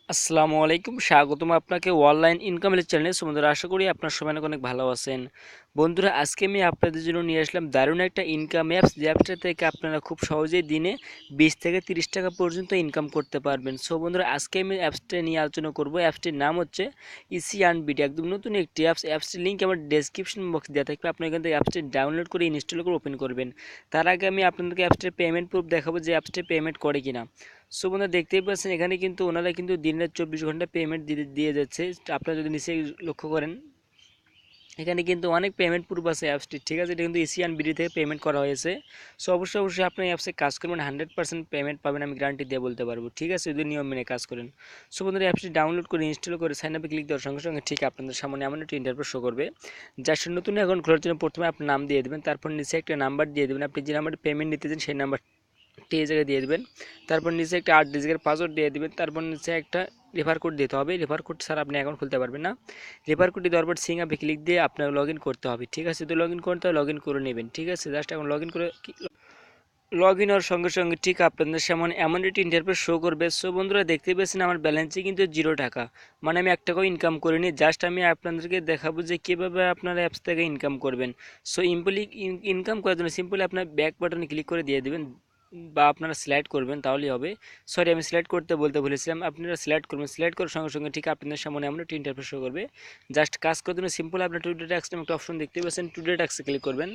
আসসালামু আলাইকুম, স্বাগতম আপনাকে অনলাইন ইনকামের চ্যানেলে। বন্ধুরা, আশা করি আপনার সবাই অনেক অনেক ভালো আছেন। বন্ধুরা, আজকে আমি আপনাদের জন্য নিয়ে আসলাম দারুণ একটা ইনকাম অ্যাপস, যে অ্যাপসটা থেকে আপনারা খুব সহজেই দিনে 20 থেকে 30 টাকা পর্যন্ত ইনকাম করতে পারবেন। বন্ধুরা, আজকে আমি অ্যাপসটা নিয়ে আলোচনা করব। অ্যাপসটির নাম হচ্ছে ইসি আর্ন বিডি, একদম নতুন একটি অ্যাপস। অ্যাপসটির লিঙ্ক আমার ডেসক্রিপশন বক্স দেওয়া থাকবে, আপনি এখান থেকে অ্যাপসটি ডাউনলোড করে ইনস্টল করে ওপেন করবেন। তার আগে আমি আপনাদেরকে অ্যাপসটির পেমেন্ট প্রুফ দেখাবো, যে অ্যাপসটি পেমেন্ট করে কিনা। বন্ধুরা, দেখতেই পাচ্ছেন এখানে কিন্তু ওনারা কিন্তু দিনের 24 ঘন্টা পেমেন্ট দিয়ে যাচ্ছে। আপনারা যদি নিচে লক্ষ্য করেন, এখানে কিন্তু অনেক পেমেন্ট প্রুফ আছে অ্যাপসটি, ঠিক আছে। এটা কিন্তু এশিয়ান বিডি থেকে পেমেন্ট করা হয়েছে। অবশ্যই আপনি অ্যাপসে কাজ করবেন, 100% পেমেন্ট পাবেন, আমি গ্যারান্টি দিয়ে বলতে পারবো, ঠিক আছে, যদি নিয়ম মেনে কাজ করেন। বন্ধুরা, অ্যাপসটি ডাউনলোড করে ইনস্টল করে সাইন আপে ক্লিক দেওয়ার সঙ্গে সঙ্গে ঠিক আপনাদের সামনে এমন একটি ইন্টারফেস শো করবে। জাস্ট নতুন অ্যাকাউন্ট খোলার জন্য প্রথমে আপনার নাম দিয়ে দেবেন, তারপর নিচে একটা নাম্বার দিয়ে দেবেন। আপনি যে নাম্বারে পেমেন্ট নিতে চান সেই নাম্বার এই জায়গায় দিয়ে দেবেন। তারপর নিচে একটা 8 ডিজিটের পাসওয়ার্ড দিয়ে দেবেন। তারপর নিচে একটা রেফার কোড দিতে হবে। রেফার কোড ছাড়া আপনি অ্যাকাউন্ট খুলতে পারবেন না। রেফার কোডটি দেওয়ার পর সিং আপে ক্লিক দিয়ে আপনাকে লগ ইন করতে হবে, ঠিক আছে। যদি লগ ইন করতে হয় লগ ইন করে নেবেন, ঠিক আছে। জাস্ট এখন লগ ইন করে লগ ইন হওয়ার সঙ্গে সঙ্গে ঠিক আপনাদের সামনে এমন একটি ইন্টারফেস শো করবে। বন্ধুরা, দেখতে পেয়েছেন আমার ব্যালেন্সে কিন্তু 0 টাকা, মানে আমি 1 টাকাও ইনকাম করিনি। জাস্ট আমি আপনাদেরকে দেখাবো যে কীভাবে আপনারা অ্যাপস থেকে ইনকাম করবেন। ইম্পলি ইনকাম করার জন্য সিম্পলি আপনার ব্যাক বাটনে ক্লিক করে দিয়ে দেবেন, বা আপনারা সিলেক্ট করবেন তাহলেই হবে। সরি, আমি সিলেক্ট করতে বলতে ভুলেছিলাম, আপনারা সিলেক্ট করবেন। সিলেক্ট করার সঙ্গে সঙ্গে ঠিক আপনাদের সামনে এমন একটি ইন্টারফেস শো করবে। জাস্ট কাজ করার জন্য সিম্পল আপনার টুডে ট্যাক্স নামে একটা অপশন দেখতে পাচ্ছেন, টুডে ট্যাক্সে ক্লিক করবেন।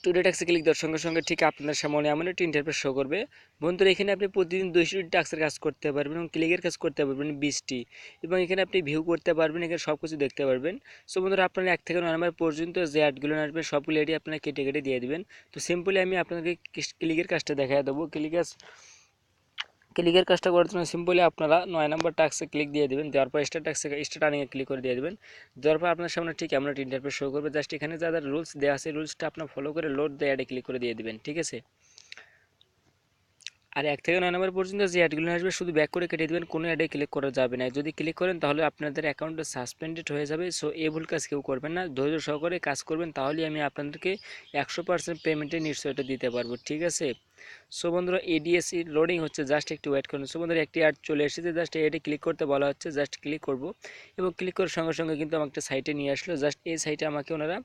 টুডে ট্যাক্সে ক্লিক দেওয়ার সঙ্গে সঙ্গে ঠিক আপনার সামনে এমন একটি ইন্টারফেস শো করবে। বন্ধুরা, এখানে আপনি প্রতিদিন 200টি ট্যাক্সের কাজ করতে পারবেন এবং ক্লিকের কাজ করতে পারবেন 20টি, এবং এখানে আপনি ভিউ করতে পারবেন, এখানে সব কিছু দেখতে পারবেন। বন্ধুরা, আপনারা 1 থেকে 9 নম্বর পর্যন্ত যে অ্যাডগুলো আসবে সবগুলো এটি আপনারা কেটে কেটে দিয়ে দেবেন। সিম্পলি আমি আপনাদেরকে ক্লিকের কাজটা দেখা দেবো। ক্লিকের কাজটা করার জন্য সিম্পলি আপনারা 9 নম্বর টাস্কে ক্লিক দিয়ে দেবেন। দেওয়ার পর স্টার্ট আর্নিংয়ে ক্লিক করে দিয়ে দেবেন। দেওয়ার পর আপনার সামনে ঠিক এমন একটা ইন্টারফেস শো করবে। জাস্ট এখানে যা যা রুলস দেওয়া আছে রুলসটা আপনার ফলো করে লোড দিয়ে অ্যাডে ক্লিক করে দিয়ে দেবেন, ঠিক আছে। আর 1 থেকে 9 নম্বর পর্যন্ত যে অ্যাডগুলো আসবে শুধু ব্যাক করে কেটে দেবেন, কোনো অ্যাডে ক্লিক করা যাবে না। যদি ক্লিক করেন তাহলে আপনাদের অ্যাকাউন্টটা সাসপেন্ডেড হয়ে যাবে। এই ভুল কাজ কেউ করবেন না, ধৈর্য সহকারে কাজ করবেন, তাহলেই আমি আপনাদেরকে 100% পেমেন্টের নিশ্চয়তা দিতে পারবো, ঠিক আছে। বন্ধুরা, এডিএসি লোডিং হচ্ছে, জাস্ট একটু ওয়েট করুন। বন্ধুরা, একটি অ্যাড চলে এসেছে, জাস্ট এডে ক্লিক করতে বলা হচ্ছে, জাস্ট ক্লিক করব এবং ক্লিক করার সঙ্গে সঙ্গে কিন্তু আমার একটা সাইটে নিয়ে আসলো। জাস্ট এই সাইটে আমাকে ওনারা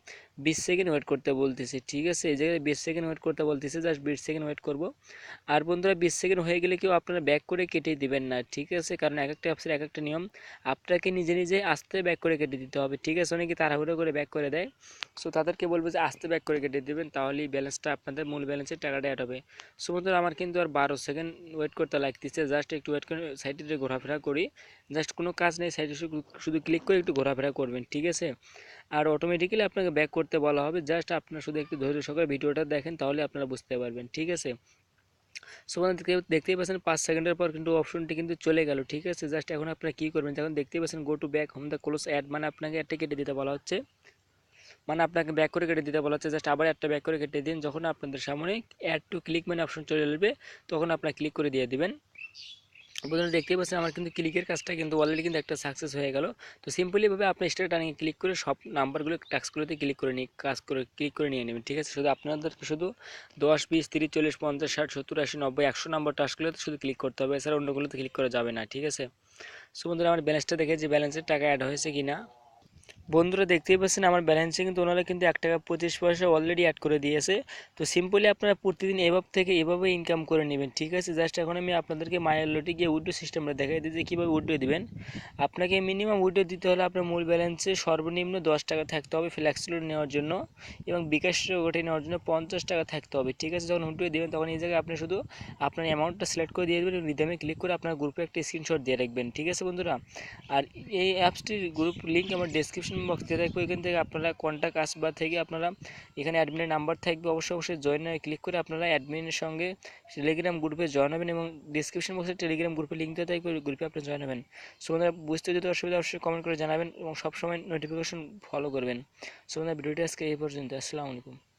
20 সেকেন্ড ওয়েট করতে বলতেছে, ঠিক আছে। এই জায়গায় 20 সেকেন্ড ওয়েট করতে বলতেছে, জাস্ট 20 সেকেন্ড ওয়েট করব। আর বন্ধুরা, 20 সেকেন্ড হয়ে গেলে কেউ আপনারা ব্যাক করে কেটে দিবেন না, ঠিক আছে, কারণ এক একটা অ্যাপসের এক একটা নিয়ম। আপনাকে নিজে নিজে আস্তে ব্যাক করে কেটে দিতে হবে, ঠিক আছে। অনেকে তাড়াহুড়ো করে ব্যাক করে দেয়, তাদেরকে বলবো যে আস্তে ব্যাক করে কেটে দেবেন, তাহলেই ব্যালেন্সটা আপনাদের মূল ব্যালেন্সের টাকাটা অ্যাড হবে। বন্ধুরা, আমার কিন্তু আর 12 সেকেন্ড ওয়েট করতে লাগতেছে। জাস্ট একটু ওয়েট করে সাইডে ঘোরাফেরা করি। জাস্ট কোনো কাজ নেই, সাইডে শুধু ক্লিক করে একটু ঘোরাফেরা করবেন, ঠিক আছে। আর অটোমেটিক্যালি আপনাকে ব্যাক করতে বলা হবে। জাস্ট আপনারা শুধু একটু ধৈর্য সহকারে ভিডিওটা দেখেন, তাহলে আপনারা বুঝতে পারবেন, ঠিক আছে। দেখতেই পাচ্ছেন 5 সেকেন্ডের পর কিন্তু অপশনটি কিন্তু চলে গেল, ঠিক আছে। জাস্ট এখন আপনারা কী করবেন, যখন দেখতেই পাচ্ছেন go to back home the close ad, মানে আপনাকে একটা কেটে দিতে বলা হচ্ছে, মানে আপনাকে ব্যাক করে কেটে দিতে বলা হচ্ছে। জাস্ট আবার একটা ব্যাক করে কেটে দিন। যখন আপনাদের সামনে অ্যাড টু ক্লিক মানে অপশন চলে আসবে, তখন আপনারা ক্লিক করে দিয়ে দিবেন। বন্ধুরা, দেখতেই পাচ্ছেন আমার কিন্তু ক্লিকের কাজটা কিন্তু অলরেডি কিন্তু একটা সাকসেস হয়ে গেল। সিম্পলিভাবে আপনি স্টার্ট আর্নিংয়ে ক্লিক করে সব নাম্বারগুলো টাস্কগুলোতে ক্লিক করে নিয়ে ক্লিক করে নিয়ে নেবেন, ঠিক আছে। শুধু আপনাদেরকে শুধু 10, 20, 30, 40, 50, 60, 70, 80, 90, 100 নাম্বার টাস্কগুলোতে শুধু ক্লিক করতে হবে, এছাড়া অন্যগুলোতে ক্লিক করা যাবে না, ঠিক আছে। বন্ধুরা, আমার ব্যালেন্সটা দেখে যে ব্যালেন্সের টাকা অ্যাড হয়েছে কিনা। বন্ধুরা, দেখতেই পাচ্ছেন আমার ব্যালেন্সে কিন্তু ওনারা কিন্তু 1 টাকা 25 পয়সা অলরেডি অ্যাড করে দিয়েছে। সিম্পলি আপনারা প্রতিদিন এভাবে ইনকাম করে নেবেন, ঠিক আছে। জাস্ট এখন আমি আপনাদেরকে মাইলোটে গিয়ে উইড্রো সিস্টেমটা দেখাই দিই যে কীভাবে উইড্রো দিবেন। আপনাকে মিনিমাম উইড্রো দিতে হলে আপনার মূল ব্যালেন্সে সর্বনিম্ন 10 টাকা থাকতে হবে ফ্ল্যাক্সিলোড নেওয়ার জন্য, এবং বিকাশ ওঠে নেওয়ার জন্য 50 টাকা থাকতে হবে, ঠিক আছে। যখন উইড্রো দেবেন তখন এই জায়গায় আপনি শুধু আপনার অ্যামাউন্টটা সিলেক্ট করে দিয়ে দেবেন এবং রিদেমে ক্লিক করে আপনার গ্রুপে একটা স্ক্রিনশট দিয়ে রাখবেন, ঠিক আছে বন্ধুরা। আর এই অ্যাপসটির গ্রুপ লিঙ্ক আমার ডেসক্রিপশন বক্স দিয়ে থাকবে, এখান থেকে আপনারা কন্ট্যাক্ট আসবা থেকে আপনারা এখানে অ্যাডমিনের নাম্বার থাকবে, অবশ্যই জয়েন ক্লিক করে আপনারা অ্যাডমিনের সঙ্গে টেলিগ্রাম গ্রুপে জয়েন হবেন, এবং ডিসক্রিপশন বক্সে টেলিগ্রাম গ্রুপে লিঙ্ক দেওয়া থাকবে, ওই গ্রুপে আপনি জয়েন হবেন। বন্ধুরা, বুঝতে যদি অসুবিধা অবশ্যই কমেন্ট করে জানাবেন এবং সবসময় নোটিফিকেশন ফলো করবেন। বন্ধুরা, ভিডিওটি আজকে এই পর্যন্ত। আসসালামু আলাইকুম।